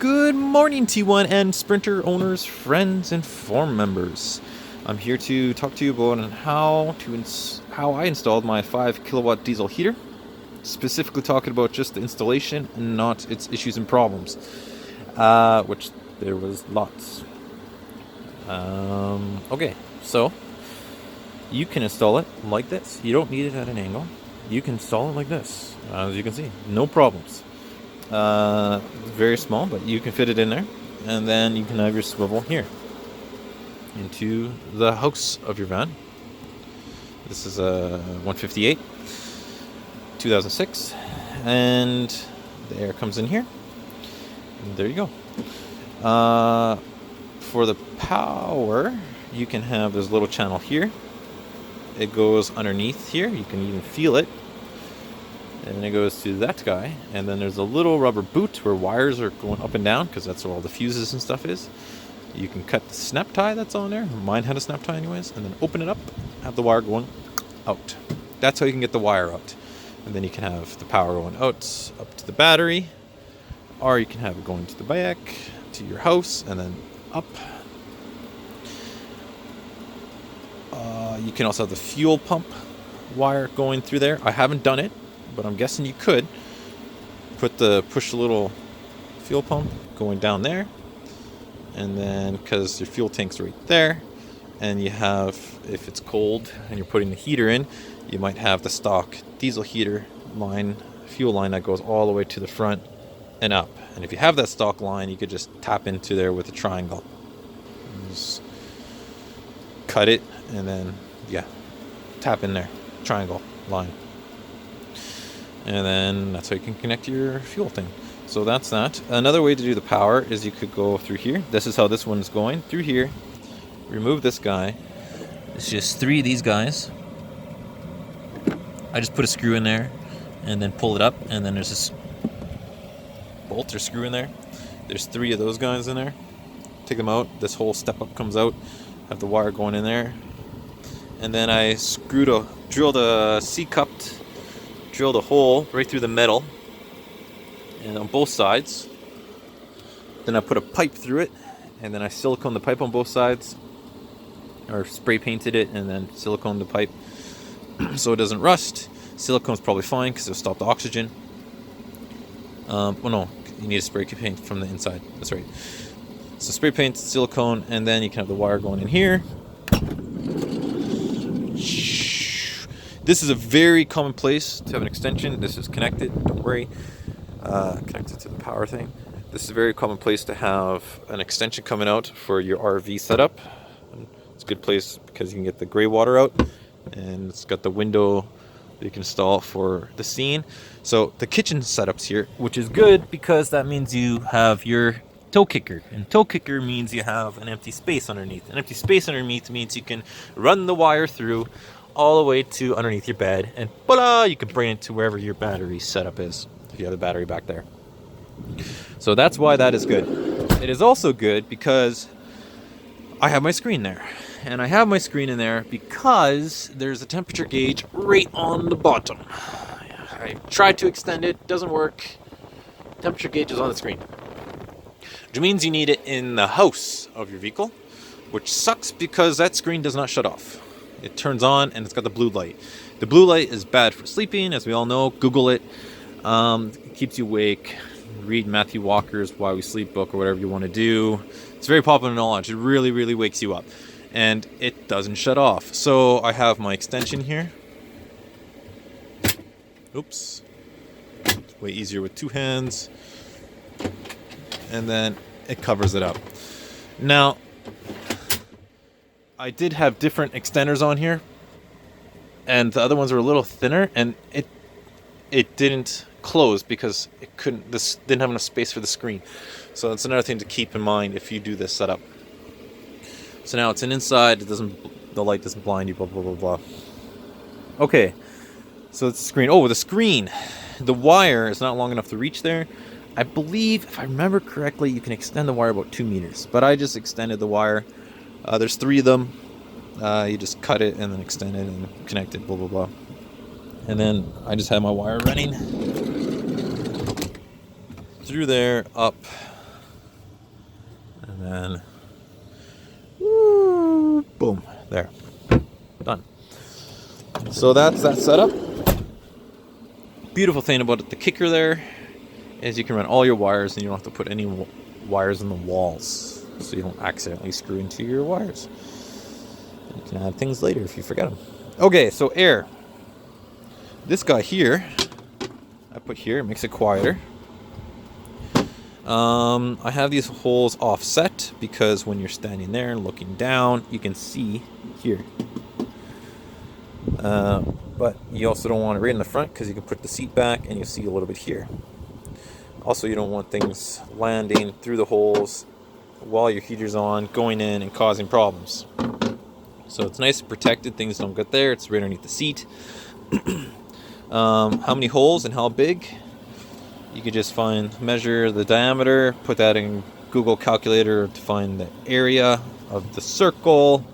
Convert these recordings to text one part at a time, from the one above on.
Good morning, T1N Sprinter owners, friends, and forum members. I'm here to talk to you about how I installed my 5 kilowatt diesel heater. Specifically talking about just the installation and not its issues and problems, which there was lots. Okay, so you can install it like this. You don't need it at an angle. You can install it like this, as you can see, no problems. Very small, but you can fit it in there, and then you can have your swivel here into the house of your van. This is a 158 2006, and the air comes in here, and there you go. For the power, you can have this little channel here. It goes underneath here, you can even feel it. And then it goes to that guy, and then there's a little rubber boot where wires are going up and down, because that's where all the fuses and stuff is. You can cut the snap tie that's on there. Mine had a snap tie anyways, and then open it up, have the wire going out. That's how you can get the wire out. And then you can have the power going out up to the battery, or you can have it going to the back, to your house, and then up. You can also have the fuel pump wire going through there. I haven't done it, but I'm guessing you could push a little fuel pump going down there, and then because your fuel tank's right there, and you have, if it's cold and you're putting the heater in, you might have the stock diesel heater line, fuel line that goes all the way to the front and up. And if you have that stock line, you could just tap into there with a triangle, just cut it, and then tap in there, triangle line. And then that's how you can connect your fuel thing. So that's that. Another way to do the power is you could go through here. This is how this one's going. Through here, remove this guy. It's just 3 of these guys. I just put a screw in there and then pull it up, and then there's this bolt or screw in there. There's 3 of those guys in there. Take them out. This whole step up comes out. Have the wire going in there. And then I drilled a C-cupped, drilled a hole right through the metal, and on both sides. Then I put a pipe through it, and then I siliconed the pipe on both sides, or spray painted it and then siliconed the pipe so it doesn't rust. Silicone's probably fine because it'll stop the oxygen. Well, no, you need a spray paint from the inside. That's right. So spray paint, silicone, and then you can have the wire going in here. This is a very common place to have an extension. This is connected, don't worry. Connected to the power thing. This is a very common place to have an extension coming out for your RV setup. It's a good place because you can get the gray water out, and it's got the window that you can install for the scene. So the kitchen setup's here, which is good because that means you have your toe kicker, and toe kicker means you have an empty space underneath. An empty space underneath means you can run the wire through all the way to underneath your bed, and voila, you can bring it to wherever your battery setup is, if you have the battery back there. So that's why that is good. It is also good because I have my screen there, and I have my screen in there because there's a temperature gauge right on the bottom. I tried to extend it, doesn't work. Temperature gauge is on the screen, which means you need it in the house of your vehicle, which sucks because that screen does not shut off. It turns on and it's got the blue light. The blue light is bad for sleeping, as we all know. Google it. It keeps you awake. Read Matthew Walker's Why We Sleep book or whatever you want to do. It's very popular knowledge. It really, really wakes you up. And it doesn't shut off. So I have my extension here. Oops. It's way easier with 2 hands. And then it covers it up. Now, I did have different extenders on here, and the other ones were a little thinner, and it didn't close because this didn't have enough space for the screen. So that's another thing to keep in mind if you do this setup. So now it's an inside, the light doesn't blind you, blah blah blah blah. Okay, so it's the screen. Oh, the screen, the wire is not long enough to reach there. I believe, if I remember correctly, you can extend the wire about 2 meters, but I just extended the wire. There's 3 of them. You just cut it and then extend it and connect it, blah, blah, blah. And then I just have my wire running through there, up, And then, woo, boom, there, done. So that's that setup. Beautiful thing about the kicker there is you can run all your wires and you don't have to put any wires in the walls, so you don't accidentally screw into your wires. You can add things later if you forget them. Okay, so air. This guy here, I put here, it makes it quieter. I have these holes offset because when you're standing there and looking down, you can see here. But you also don't want it right in the front because you can put the seat back and you see a little bit here. Also, you don't want things landing through the holes while your heater's on, going in and causing problems. So it's nice and protected, things don't get there, it's right underneath the seat. How many holes and how big? You could just measure the diameter, put that in Google Calculator to find the area of the circle,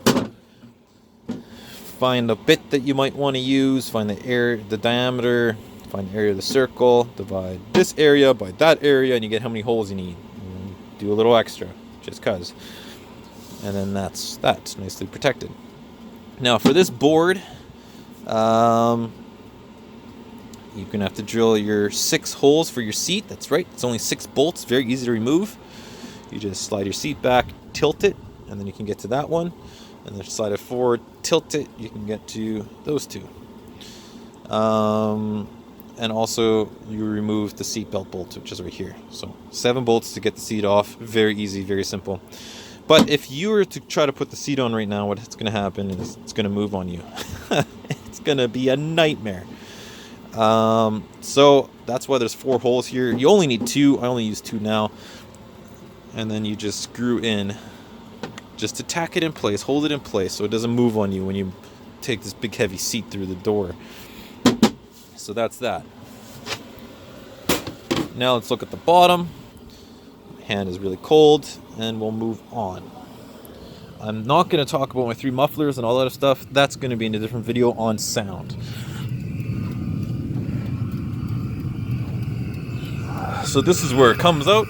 find a bit that you might want to use, find the diameter, find the area of the circle, divide this area by that area, and you get how many holes you need. And do a little extra, just cause. And then that's nicely protected. Now for this board, you're going to have to drill your 6 holes for your seat. That's right. It's only 6 bolts. Very easy to remove. You just slide your seat back, tilt it, and then you can get to that one. And then slide it forward, tilt it, you can get to those 2. And also you remove the seatbelt bolt, which is right here. So 7 bolts to get the seat off. Very easy, very simple. But if you were to try to put the seat on right now, what's going to happen is it's going to move on you. It's going to be a nightmare. So that's why there's 4 holes here. You only need 2. I only use 2 now. And then you just screw in just to tack it in place, hold it in place so it doesn't move on you when you take this big heavy seat through the door. So that's that. Now let's look at the bottom. My hand is really cold and we'll move on. I'm not going to talk about my 3 mufflers and all that stuff. That's going to be in a different video on sound. So this is where it comes out.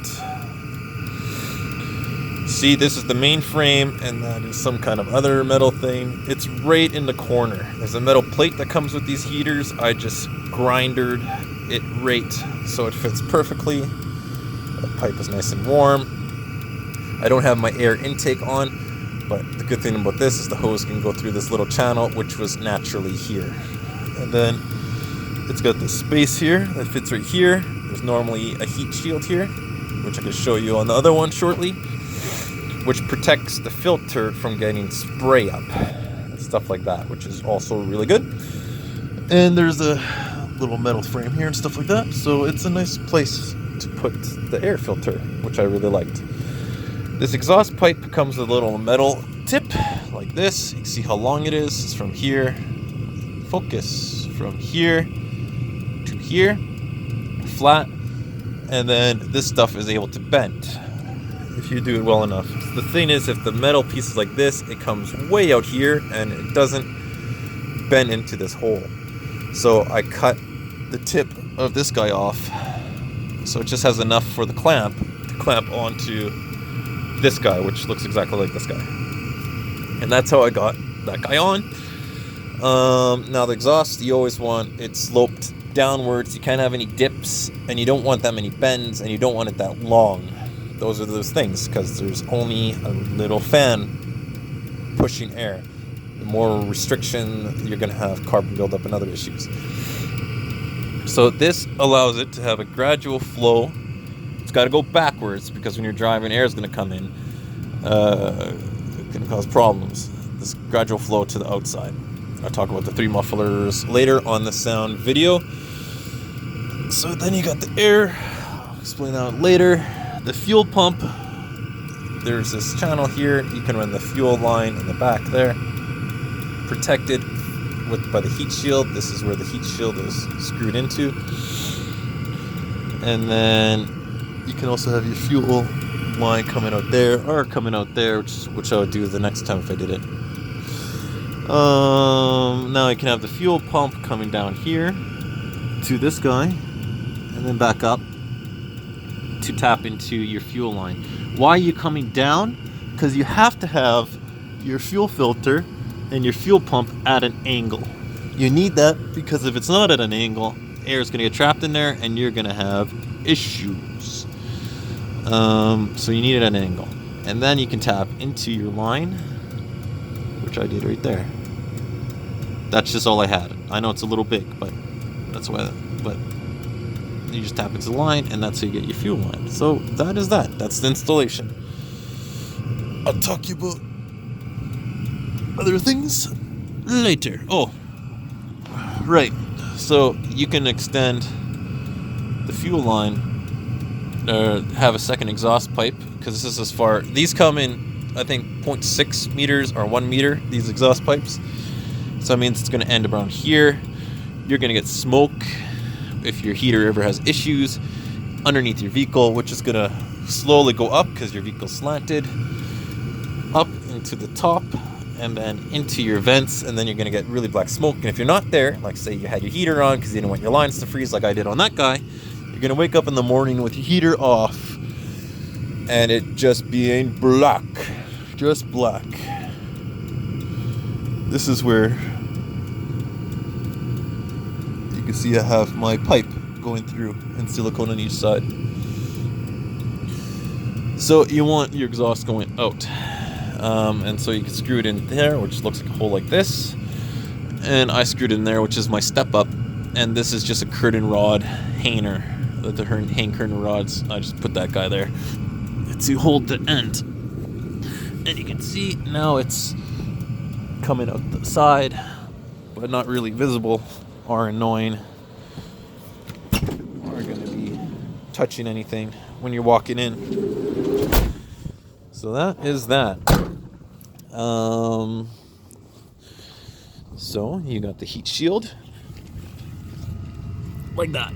See, this is the main frame, and that is some kind of other metal thing. It's right in the corner. There's a metal plate that comes with these heaters. I just grindered it right so it fits perfectly. The pipe is nice and warm. I don't have my air intake on, but the good thing about this is the hose can go through this little channel, which was naturally here. And then it's got this space here that fits right here. There's normally a heat shield here, which I can show you on the other one shortly, which protects the filter from getting spray up and stuff like that, which is also really good. And there's a little metal frame here and stuff like that, so it's a nice place to put the air filter, which I really liked. This exhaust pipe comes with a little metal tip like this. You can see how long it is. It's from here, focus, from here to here, flat, and then this stuff is able to bend if you do it well enough. The thing is, if the metal piece is like this, it comes way out here and it doesn't bend into this hole. So I cut the tip of this guy off, so it just has enough for the clamp to clamp onto this guy, which looks exactly like this guy. And that's how I got that guy on. Now the exhaust, you always want it sloped downwards. You can't have any dips, and you don't want that many bends, and you don't want it that long. Those are those things, because there's only a little fan pushing air. The more restriction, you're going to have carbon buildup and other issues. So this allows it to have a gradual flow. It's got to go backwards, because when you're driving, air is going to come in. It can cause problems. This gradual flow to the outside. I'll talk about the 3 mufflers later on the sound video. So then you got the air. I'll explain that later. The fuel pump. There's this channel here. You can run the fuel line in the back there. Protected by the heat shield. This is where the heat shield is screwed into. And then you can also have your fuel line coming out there or coming out there, which I would do the next time if I did it. Now you can have the fuel pump coming down here to this guy, and then back up to to tap into your fuel line. Why are you coming down? Because you have to have your fuel filter and your fuel pump at an angle. You need that because if it's not at an angle, air is going to get trapped in there and you're going to have issues. So you need it at an angle. And then you can tap into your line, which I did right there. That's just all I had. I know it's a little big, but that's why. But you just tap into the line, and that's how you get your fuel line. So that is that. That's the installation. I'll talk to you about other things later. Oh, right. So you can extend the fuel line, or have a second exhaust pipe, because this is as far. These come in, I think, 0.6 meters or 1 meter. These exhaust pipes. So that means it's going to end around here. You're going to get smoke if your heater ever has issues underneath your vehicle, which is going to slowly go up because your vehicle's slanted up into the top and then into your vents, and then you're going to get really black smoke. And if you're not there, like say you had your heater on because you didn't want your lines to freeze like I did on that guy, you're going to wake up in the morning with your heater off and it just being black. Just black. This is where you can see I have my pipe going through and silicone on each side. So you want your exhaust going out. And so you can screw it in there, which looks like a hole like this. And I screwed in there, which is my step up. And this is just a curtain rod hanger. The hang curtain rods. I just put that guy there to hold the end. And you can see now it's coming out the side, but not really visible or annoying or going to be touching anything when you're walking in. So that is that. So you got the heat shield like that.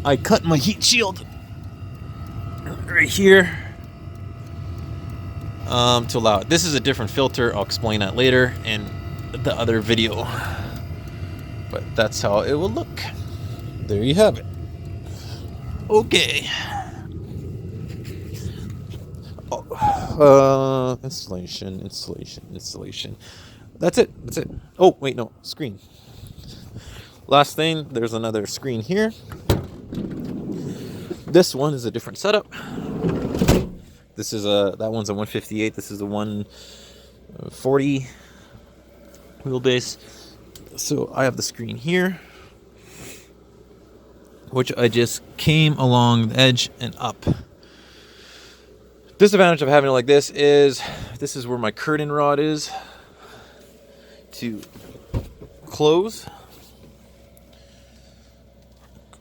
I cut my heat shield right here to allow it. This is a different filter. I'll explain that later in the other video. But that's how it will look. There you have it. Okay. Installation. That's it. Oh, wait, no. Screen. Last thing, there's another screen here. This one is a different setup. This is that one's a 158. This is a 140 wheelbase. So I have the screen here, which I just came along the edge and up. Disadvantage of having it like this is where my curtain rod is to close.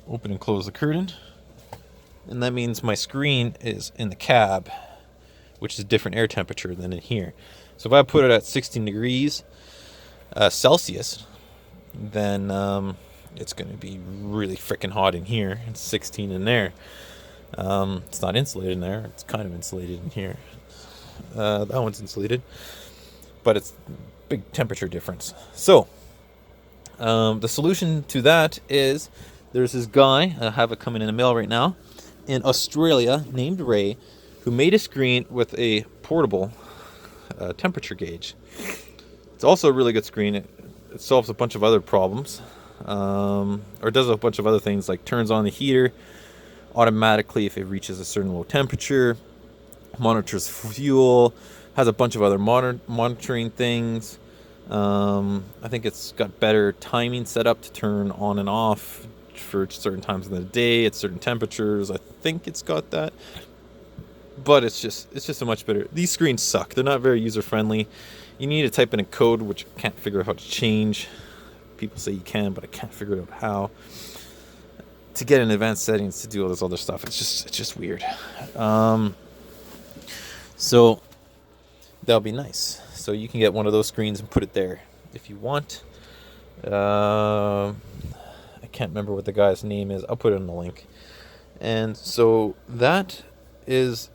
Open and close the curtain. And that means my screen is in the cab, which is different air temperature than in here. So if I put it at 16 degrees Celsius, then it's going to be really freaking hot in here. It's 16 in there. It's not insulated in there. It's kind of insulated in here. That one's insulated, but it's big temperature difference. So the solution to that is there's this guy, I have it coming in the mail right now, in Australia named Ray, who made a screen with a portable temperature gauge. It's also a really good screen. It solves a bunch of other problems, or does a bunch of other things, like turns on the heater automatically if it reaches a certain low temperature, monitors fuel, has a bunch of other monitoring things. I think it's got better timing set up to turn on and off for certain times of the day at certain temperatures. I think it's got that, but it's just a much better. These screens suck. They're not very user friendly. You need to type in a code, which I can't figure out how to change. People say you can, but I can't figure out how to get in advanced settings to do all this other stuff. It's just weird. So that'll be nice. So you can get one of those screens and put it there if you want. I can't remember what the guy's name is. I'll put it in the link. And so that is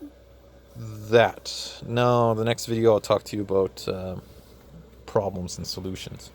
that. Now, the next video I'll talk to you about problems and solutions.